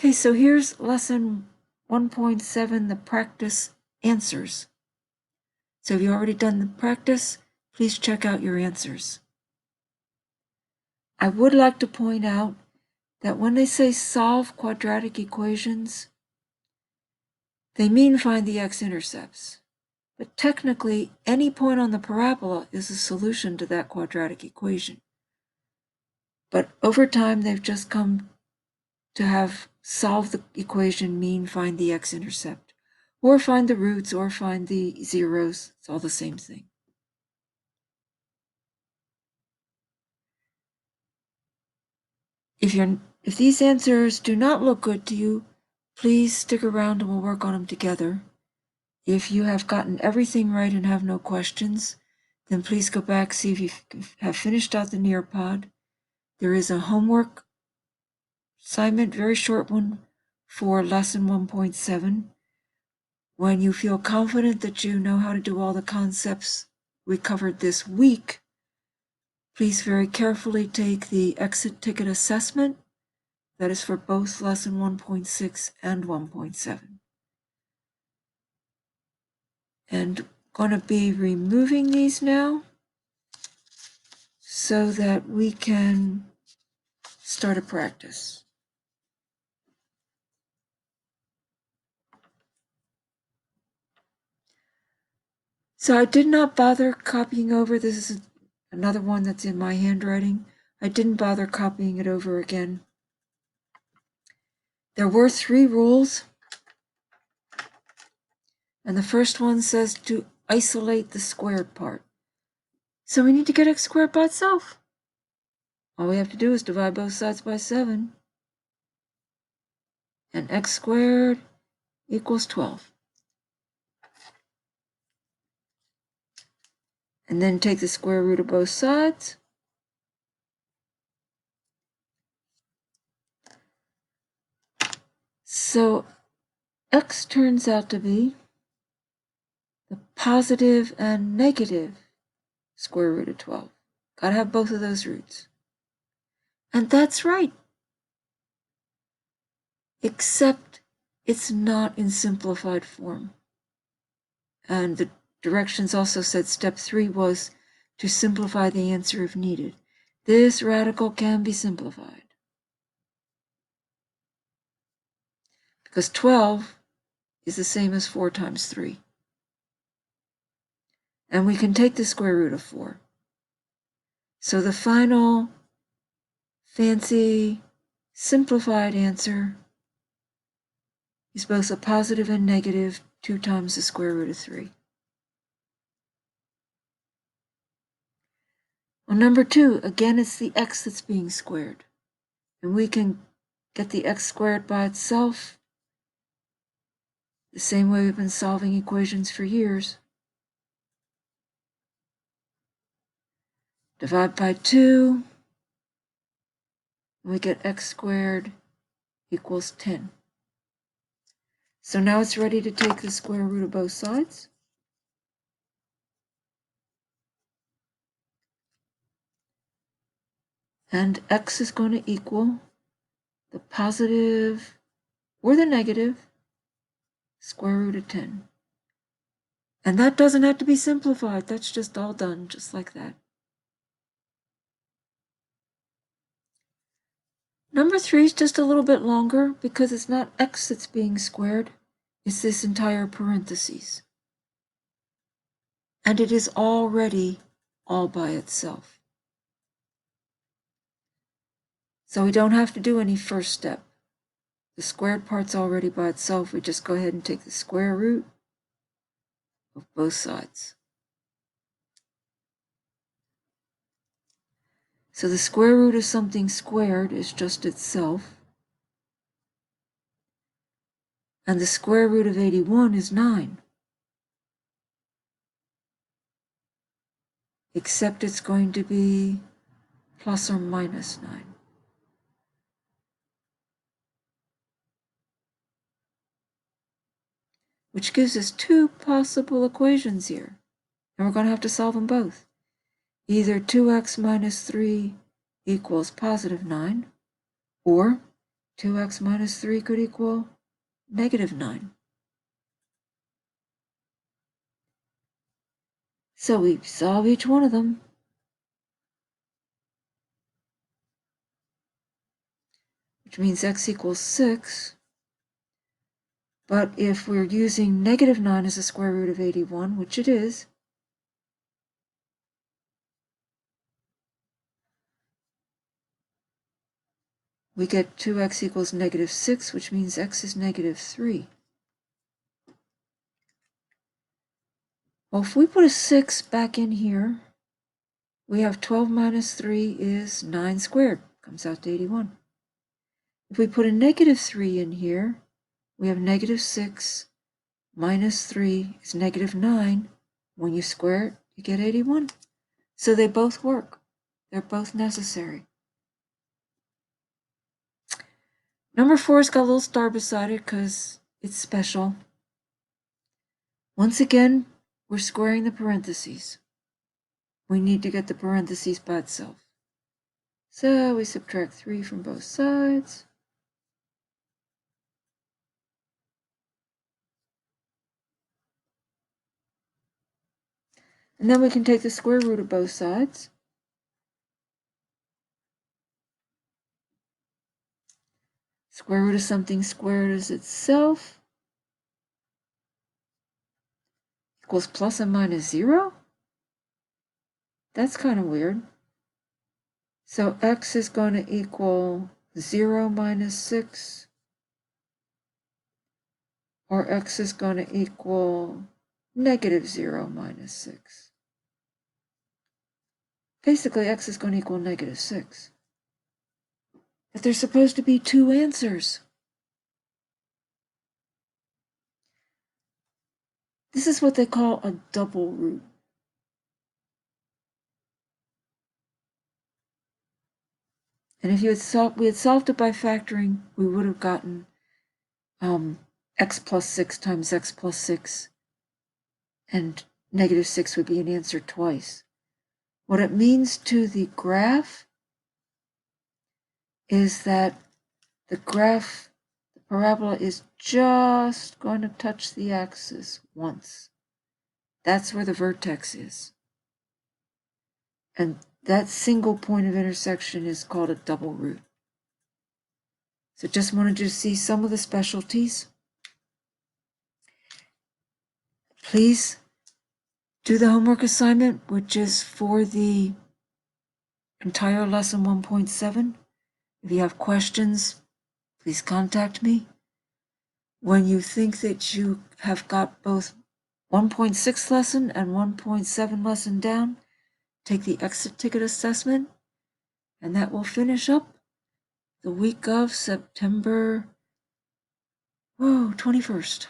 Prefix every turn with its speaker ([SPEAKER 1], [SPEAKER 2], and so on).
[SPEAKER 1] Okay, so here's lesson 1.7, the practice answers. So if you've already done the practice, please check out your answers. I would like to point out that when they say solve quadratic equations, they mean find the x-intercepts. But technically, any point on the parabola is a solution to that quadratic equation. But over time, they've just come to have solve the equation mean find the x-intercept, or find the roots, or find the zeros. It's all the same thing. If these answers do not look good to you, please stick around and we'll work on them together. If you have gotten everything right and have no questions, then please go back, see if you have finished out the Nearpod. There is a homework assignment, very short one, for lesson 1.7. When you feel confident that you know how to do all the concepts we covered this week, please very carefully take the exit ticket assessment. That is for both lesson 1.6 and 1.7. And I'm going to be removing these now so that we can start a practice. So I did not bother copying over. This is another one that's in my handwriting. I didn't bother copying it over again. There were 3 rules. And the first one says to isolate the squared part. So we need to get x squared by itself. All we have to do is divide both sides by 7. And x squared equals 12. And then take the square root of both sides. So x turns out to be the positive and negative square root of 12. Gotta have both of those roots. And that's right. Except it's not in simplified form. And the directions also said step 3 was to simplify the answer if needed. This radical can be simplified. Because 12 is the same as 4 times 3. And we can take the square root of 4. So the final fancy simplified answer is both a positive and negative 2 times the square root of 3. On number 2, again, it's the x that's being squared. And we can get the x squared by itself the same way we've been solving equations for years. Divide by 2, and we get x squared equals 10. So now it's ready to take the square root of both sides. And x is going to equal the positive or the negative square root of 10. And that doesn't have to be simplified. That's just all done, just like that. Number 3 is just a little bit longer because it's not x that's being squared. It's this entire parentheses. And it is already all by itself. So we don't have to do any first step. The squared part's already by itself. We just go ahead and take the square root of both sides. So the square root of something squared is just itself. And the square root of 81 is 9. Except it's going to be plus or minus 9. Which gives us 2 possible equations here. And we're going to have to solve them both. Either 2x minus 3 equals positive 9, or 2x minus 3 could equal -9. So we solve each one of them. Which means x equals 6. But if we're using -9 as the square root of 81, which it is, we get 2x equals -6, which means x is -3. Well, if we put a 6 back in here, we have 12 minus 3 is 9 squared, comes out to 81. If we put a -3 in here, we have -6 minus 3 is -9. When you square it, you get 81. So they both work. They're both necessary. Number 4's got a little star beside it because it's special. Once again, we're squaring the parentheses. We need to get the parentheses by itself. So we subtract 3 from both sides. And then we can take the square root of both sides. Square root of something squared is itself equals plus and minus 0. That's kind of weird. So x is going to equal 0 minus 6, or x is going to equal -0 minus 6. Basically, x is going to equal -6. But there's supposed to be two answers. This is what they call a double root. And if we had solved it by factoring, we would have gotten x plus 6 times x plus 6, and -6 would be an answer twice. What it means to the graph is that the parabola is just going to touch the axis once. That's where the vertex is. And that single point of intersection is called a double root. So just wanted you to see some of the specialties. Please do the homework assignment, which is for the entire lesson 1.7. If you have questions, please contact me. When you think that you have got both 1.6 lesson and 1.7 lesson down, take the exit ticket assessment, and that will finish up the week of September 21st.